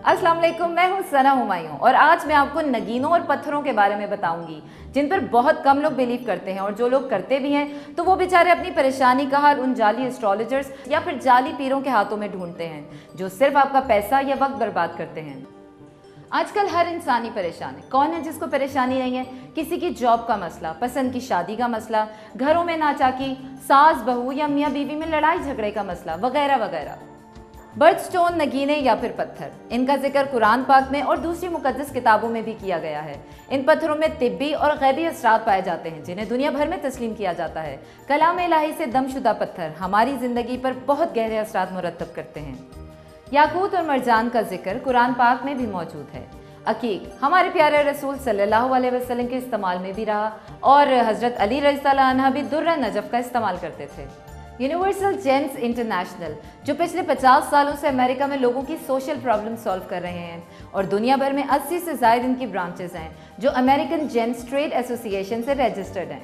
अस्सलाम वालेकुम, मैं हूँ सना हुमायूं और आज मैं आपको नगीनों और पत्थरों के बारे में बताऊंगी जिन पर बहुत कम लोग बिलीव करते हैं, और जो लोग करते भी हैं तो वो बेचारे अपनी परेशानी का हल उन जाली एस्ट्रोलॉजर्स या फिर जाली पीरों के हाथों में ढूंढते हैं जो सिर्फ आपका पैसा या वक्त बर्बाद करते हैं। आजकल हर इंसान ही परेशान है। कौन है जिसको परेशानी नहीं है? किसी की जॉब का मसला, पसंद की शादी का मसला, घरों में नाचाकी, सास बहू या मियाँ बीवी में लड़ाई झगड़े का मसला वगैरह वगैरह। बर्थ स्टोन, नगीने या फिर पत्थर, इनका जिक्र कुरान पाक में और दूसरी मुकद्दस किताबों में भी किया गया है। इन पत्थरों में तिब्बी और गैबी असरात पाए जाते हैं जिन्हें दुनिया भर में तस्लीम किया जाता है। कलाम इलाही से दमशुदा पत्थर हमारी ज़िंदगी पर बहुत गहरे असरात मुरतब करते हैं। याकूत और मरजान का जिक्र कुरान पाक में भी मौजूद है। अकीक हमारे प्यारे रसूल सल्लल्लाहु अलैहि वसल्लम के इस्तेमाल में भी रहा और हज़रत अली रज़ियल्लाहु अन्हु भी दुर्र नजफ़ का इस्तेमाल करते थे। यूनिवर्सल जेम्स इंटरनेशनल जो पिछले 50 सालों से अमेरिका में लोगों की सोशल प्रॉब्लम सॉल्व कर रहे हैं और दुनिया भर में 80 से ज़ायद इनकी ब्रांचेस हैं जो अमेरिकन जेम्स ट्रेड एसोसिएशन से रजिस्टर्ड हैं।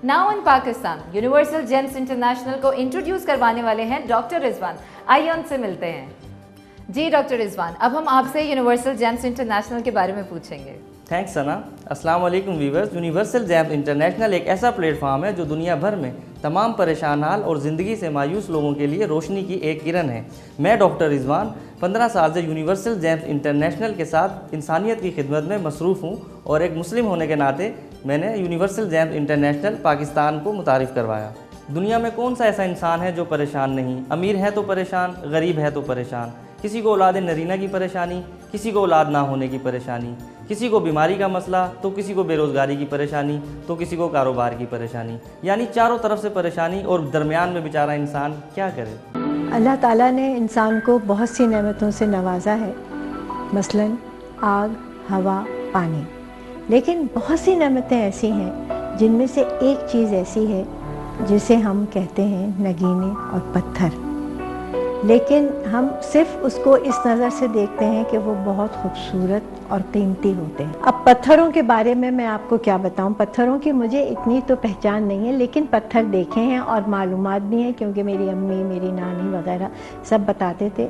Now in Pakistan universal James international को इंट्रोड्यूस करवाने वाले हैं डॉक्टर रिजवान। आइए उनसे मिलते हैं। जी डॉक्टर रिजवान, अब हम आपसे यूनिवर्सल जेम्स इंटरनेशनल के बारे में पूछेंगे। थैंक्स सना। अस्सलाम वालेकुम व्यूअर्स। यूनिवर्सल जेम्स इंटरनेशनल एक ऐसा प्लेटफॉर्म है जो दुनिया भर में तमाम परेशान हाल और ज़िंदगी से मायूस लोगों के लिए रोशनी की एक किरण है। मैं डॉक्टर रिजवान 15 साल से यूनिवर्सल जेम्स इंटरनेशनल के साथ इंसानियत की खिदमत में मसरूफ़ हूँ और एक मुस्लिम होने के नाते मैंने यूनिवर्सल जेम्स इंटरनेशनल पाकिस्तान को मुतारिफ़ करवाया। दुनिया में कौन सा ऐसा इंसान है जो परेशान नहीं? अमीर है तो परेशान, गरीब है तो परेशान, किसी को औलाद नरीना की परेशानी, किसी को औलाद ना होने की परेशानी, किसी को बीमारी का मसला, तो किसी को बेरोज़गारी की परेशानी, तो किसी को कारोबार की परेशानी, यानी चारों तरफ से परेशानी और दरमियान में बेचारा इंसान क्या करे। अल्लाह ताला ने इंसान को बहुत सी नेमतों से नवाजा है, मसलन आग, हवा, पानी। लेकिन बहुत सी नेमतें ऐसी हैं जिनमें से एक चीज़ ऐसी है जिसे हम कहते हैं नगीने और पत्थर। लेकिन हम सिर्फ उसको इस नज़र से देखते हैं कि वो बहुत खूबसूरत और कीमती होते हैं। अब पत्थरों के बारे में मैं आपको क्या बताऊं। पत्थरों की मुझे इतनी तो पहचान नहीं है, लेकिन पत्थर देखे हैं और मालूमात भी हैं क्योंकि मेरी अम्मी, मेरी नानी वगैरह सब बताते थे।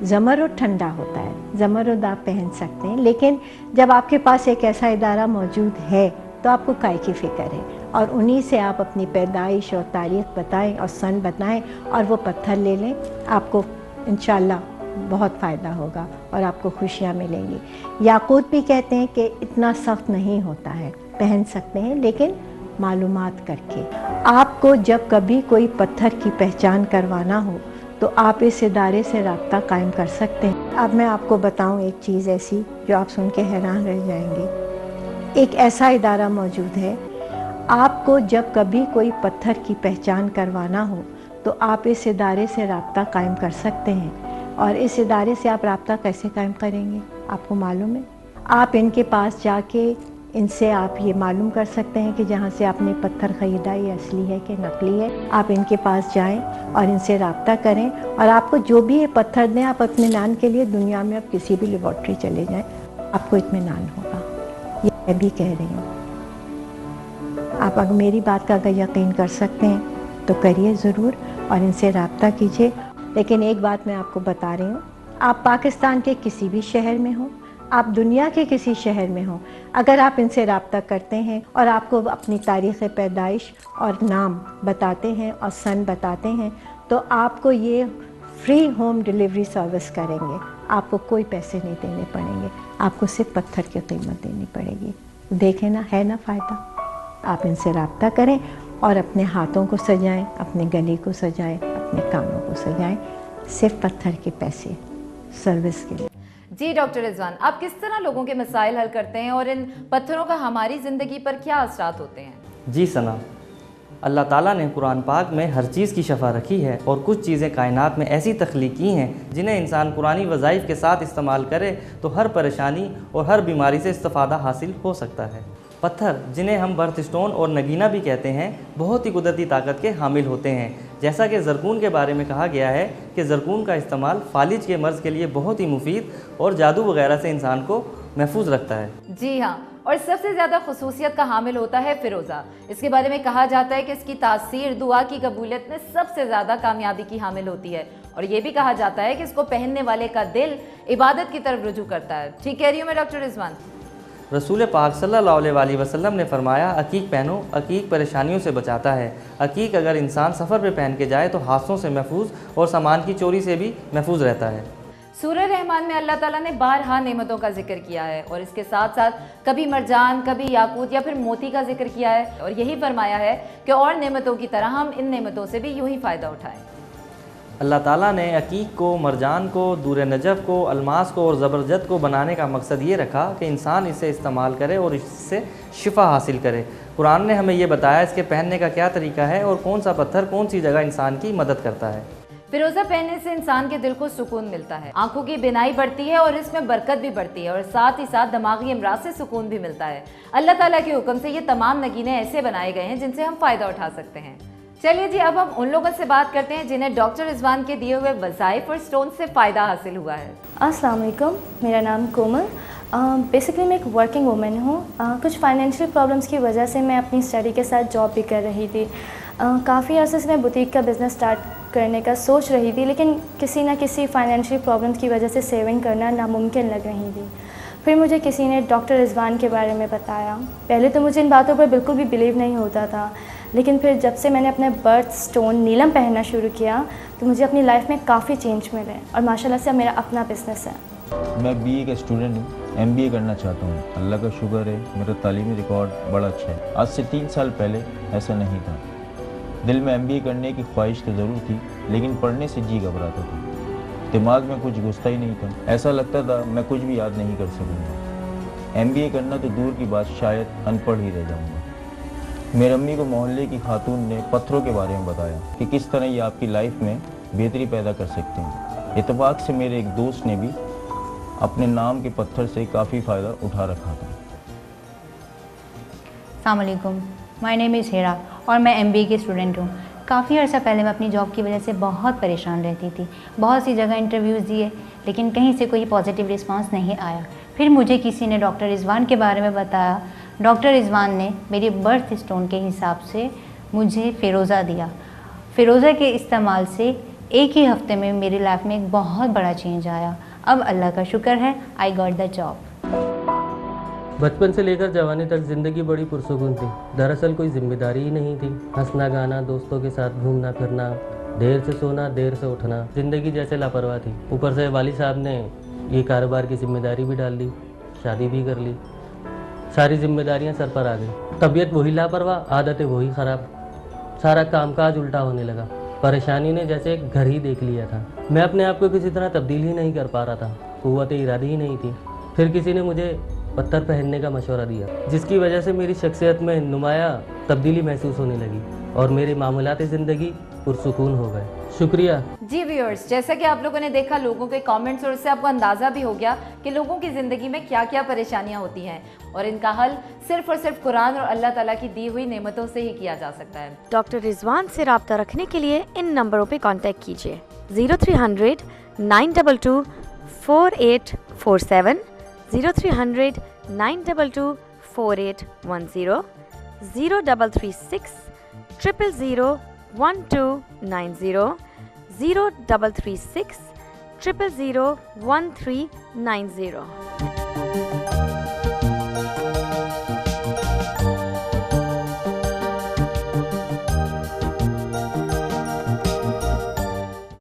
ज़मरुद ठंडा होता है, ज़मरुद आप पहन सकते हैं, लेकिन जब आपके पास एक ऐसा इदारा मौजूद है तो आपको काय की फ़िक्र है, और उन्हीं से आप अपनी पैदाइश और तारीख़ बताएं और सन बताएं और वो पत्थर ले लें। आपको इंशाअल्लाह बहुत फ़ायदा होगा और आपको खुशियाँ मिलेंगी। याकूत भी कहते हैं कि इतना सख्त नहीं होता है, पहन सकते हैं, लेकिन मालूमात करके। आपको जब कभी कोई पत्थर की पहचान करवाना हो तो आप इस इदारे से रब्ता कायम कर सकते हैं। अब मैं आपको बताऊँ एक चीज़ ऐसी जो आप सुन के हैरान रह जाएंगे। एक ऐसा इदारा मौजूद है, आपको जब कभी कोई पत्थर की पहचान करवाना हो तो आप इस इदारे से रब्ता कायम कर सकते हैं। और इस इदारे से आप रब्ता कैसे कायम करेंगे आपको मालूम है? आप इनके पास जाके इनसे आप ये मालूम कर सकते हैं कि जहाँ से आपने पत्थर ख़रीदा ये असली है कि नकली है। आप इनके पास जाएं और इनसे रब्ता करें और आपको जो भी ये पत्थर दें, आप इत्मीनान के लिए दुनिया में आप किसी भी लेबॉर्ट्री चले जाएं, आपको इत्मीनान होगा। ये मैं भी कह रही हूँ। आप अगर मेरी बात का अगर यकीन कर सकते हैं तो करिए ज़रूर और इनसे रब्ता कीजिए। लेकिन एक बात मैं आपको बता रही हूँ, आप पाकिस्तान के किसी भी शहर में हो, आप दुनिया के किसी शहर में हो, अगर आप इनसे रब्ता करते हैं और आपको अपनी तारीख़ पैदाइश और नाम बताते हैं और सन बताते हैं तो आपको ये फ्री होम डिलीवरी सर्विस करेंगे। आपको कोई पैसे नहीं देने पड़ेंगे, आपको सिर्फ पत्थर की कीमत देनी पड़ेगी। देखें ना, है ना फ़ायदा। आप इनसे रब्ता करें और अपने हाथों को सजाएं, अपने गले को सजाएं, अपने कानों को सजाएं, सिर्फ पत्थर के पैसे सर्विस के लिए। जी डॉक्टर रिजवान, आप किस तरह लोगों के मसाइल हल करते हैं और इन पत्थरों का हमारी ज़िंदगी पर क्या असरात होते हैं? जी सना, अल्लाह ताला ने कुरान पाक में हर चीज़ की शफा रखी है और कुछ चीज़ें कायनात में ऐसी तख्लीक की हैं जिन्हें इंसान कुरानी वज़ाइफ के साथ इस्तेमाल करे तो हर परेशानी और हर बीमारी से इस्तिफ़ादा हासिल हो सकता है। पत्थर, जिन्हें हम बर्थ स्टोन और नगीना भी कहते हैं, बहुत ही कुदरती ताकत के हामिल होते हैं। जैसा कि ज़रकून के बारे में कहा गया है कि ज़रकून का इस्तेमाल फालिज के मर्ज़ के लिए बहुत ही मुफीद और जादू वगैरह से इंसान को महफूज रखता है। जी हाँ, اور سب سے زیادہ خصوصیت کا حامل ہوتا ہے فیروزہ. اس کے بارے میں کہا جاتا ہے کہ اس کی تاثیر دعا کی قبولیت میں سب سے زیادہ کامیابی کی حامل ہوتی ہے, اور یہ بھی کہا جاتا ہے کہ اس کو پہننے والے کا دل عبادت کی طرف رجوع کرتا ہے. ٹھیک کہہ رہی ہوں میں ڈاکٹر رضوان؟ رسول پاک صلی اللہ علیہ وسلم نے فرمایا, عقیق پہنو, عقیق پریشانیوں سے بچاتا ہے. عقیق اگر انسان سفر پہ پہن کے جائے تو حادثوں سے محفوظ اور سامان کی چوری سے بھی محفوظ رہتا ہے. سورہ رحمان میں اللہ تعالیٰ نے بارہا نعمتوں کا ذکر کیا ہے, اور اس کے ساتھ ساتھ کبھی مرجان, کبھی یاقوت یا پھر موتی کا ذکر کیا ہے, اور یہی فرمایا ہے کہ اور نعمتوں کی طرح ہم ان نعمتوں سے بھی یوں ہی فائدہ اٹھائیں. اللہ تعالیٰ نے عقیق کو, مرجان کو, دور نجف کو, الماس کو اور زبرجد کو بنانے کا مقصد یہ رکھا کہ انسان اسے استعمال کرے اور اس سے شفا حاصل کرے. قرآن نے ہمیں یہ بتایا اس کے پہننے کا کیا طریقہ ہے اور کون سا پتھر کون سی جگہ انسان کی مدد کرتا ہے. فیروزہ پہننے سے انسان کے دل کو سکون ملتا ہے, آنکھوں کی بینائی بڑھتی ہے اور اس میں برکت بھی بڑھتی ہے, اور ساتھ ہی ساتھ دماغی امراض سے سکون بھی ملتا ہے. اللہ تعالیٰ کے حکم سے یہ تمام نگینے ایسے بنائے گئے ہیں جن سے ہم فائدہ اٹھا سکتے ہیں. چلیے جی, اب ہم ان لوگوں سے بات کرتے ہیں جنہیں ڈاکٹر رضوان کے دیے ہوئے وظائف اور سٹون سے فائدہ حاصل ہوا ہے. السلام علیکم, میرا نام کومل. بیسکلی میں ایک ورکنگ وومن ہوں. کچھ فائنینشیل پرابلمس کی وجہ سے میں اپنی اسٹڈی کے ساتھ جاب بھی کر رہی تھی. کافی عرصے سے میں بوتیک کا بزنس اسٹارٹ کرنے کا سوچ رہی تھی, لیکن کسی نہ کسی فائنینشیل پرابلمس کی وجہ سے سیونگ کرنا ناممکن لگ رہی تھی. پھر مجھے کسی نے ڈاکٹر رضوان کے بارے میں بتایا. پہلے تو مجھے ان باتوں پر بالکل بھی بلیو نہیں ہوتا تھا, لیکن پھر جب سے میں نے اپنے برتھ سٹون نیلم پہننا شروع کیا تو مجھے اپنی لائف میں کافی چینج ملے, اور ماشاءاللہ سے اب میرا اپنا بزنس ہے. میں BA کا اسٹوڈنٹ ہوں, MBA کرنا چاہتا ہوں. اللہ کا شکر ہے میرا تعلیمی ریکارڈ بڑا اچھا ہے. آج سے 3 سال پہلے ایسا نہیں تھا. دل میں MBA کرنے کی خواہش تو ضرور تھی, لیکن پڑھنے سے جی گھبراتا تھا. دماغ میں کچھ گھستا ہی نہیں تھا. ایسا لگتا تھا میں کچھ بھی یاد نہیں کر سکوں گا. MBA کرنا تو دور کی بات, شاید ان پڑھ ہی رہ جاؤں گا. میری امی کو محلے کی خاتون نے پتھروں کے بارے میں بتایا کہ کس طرح یہ آپ کی لائف میں بہتری پیدا کر سکتے ہیں. اتفاق سے میرے ایک دوست نے بھی اپنے نام کے پتھر سے کافی فائدہ اٹھا رکھا تھا. السلام علیکم, مائی نیم از ہیرا اور میں MBA کی اسٹوڈنٹ ہوں. کافی عرصہ پہلے میں اپنی جاب کی وجہ سے بہت پریشان رہتی تھی. بہت سی جگہ انٹرویوز دیے, لیکن کہیں سے کوئی پازیٹیو رسپانس نہیں آیا. پھر مجھے کسی نے ڈاکٹر رضوان کے بارے میں بتایا. ڈاکٹر رضوان نے میری برتھ سٹون کے حساب سے مجھے فیروزہ دیا. فیروزہ کے استعمال سے ایک ہی ہفتے میں میری لائف میں ایک بہت بڑا چینج آیا. اب اللہ کا شکر ہے, آئی گاٹ دا جاب. بچپن سے لے کر جوانی تک زندگی بڑی پرسکون تھی. دراصل کوئی ذمہ داری ہی نہیں تھی. ہنسنا گانا, دوستوں کے ساتھ گھومنا پھرنا, دیر سے سونا, دیر سے اٹھنا, زندگی جیسے لاپرواہ تھی. اوپر سے والد صاحب نے یہ کاروبار کی ذمہ داری بھی ڈال دی, شادی بھی کر لی, ساری ذمہ داریاں سر پر آ گئی. طبیعت وہی لاپرواہ, عادتیں وہی خراب, سارا کام کاج الٹا ہونے لگا. پریشانی نے جیسے ایک گھر ہی دیکھ لیا تھا. میں اپنے آپ کو کسی طرح تبدیل ہی نہیں کر پا رہا تھا. قوت ارادی ہی نہیں تھی. پھر کسی نے مجھے پتھر پہننے کا مشورہ دیا, جس کی وجہ سے میری شخصیت میں نمایاں تبدیلی محسوس ہونے لگی اور میری معاملات زندگی پرسکون ہو گئے. شکریہ. جی ویورز, جیسا کہ آپ لوگوں نے دیکھا لوگوں کے کامنٹس, اور اس سے آپ کو اندازہ بھی ہو گیا کہ لوگوں کی زندگی میں کیا کیا پریشانیاں ہوتی ہیں, اور ان کا حل صرف اور صرف قرآن اور اللہ تعالیٰ کی دی ہوئی نعمتوں سے ہی کیا جا سکتا ہے. ڈاکٹر رضوان سے رابطہ رکھنے کے لیے ان نمبروں پہ کانٹیکٹ کیجیے. 0300 922 4847, 0300 922 4810, 0336 000 1290, 0336 000 1390.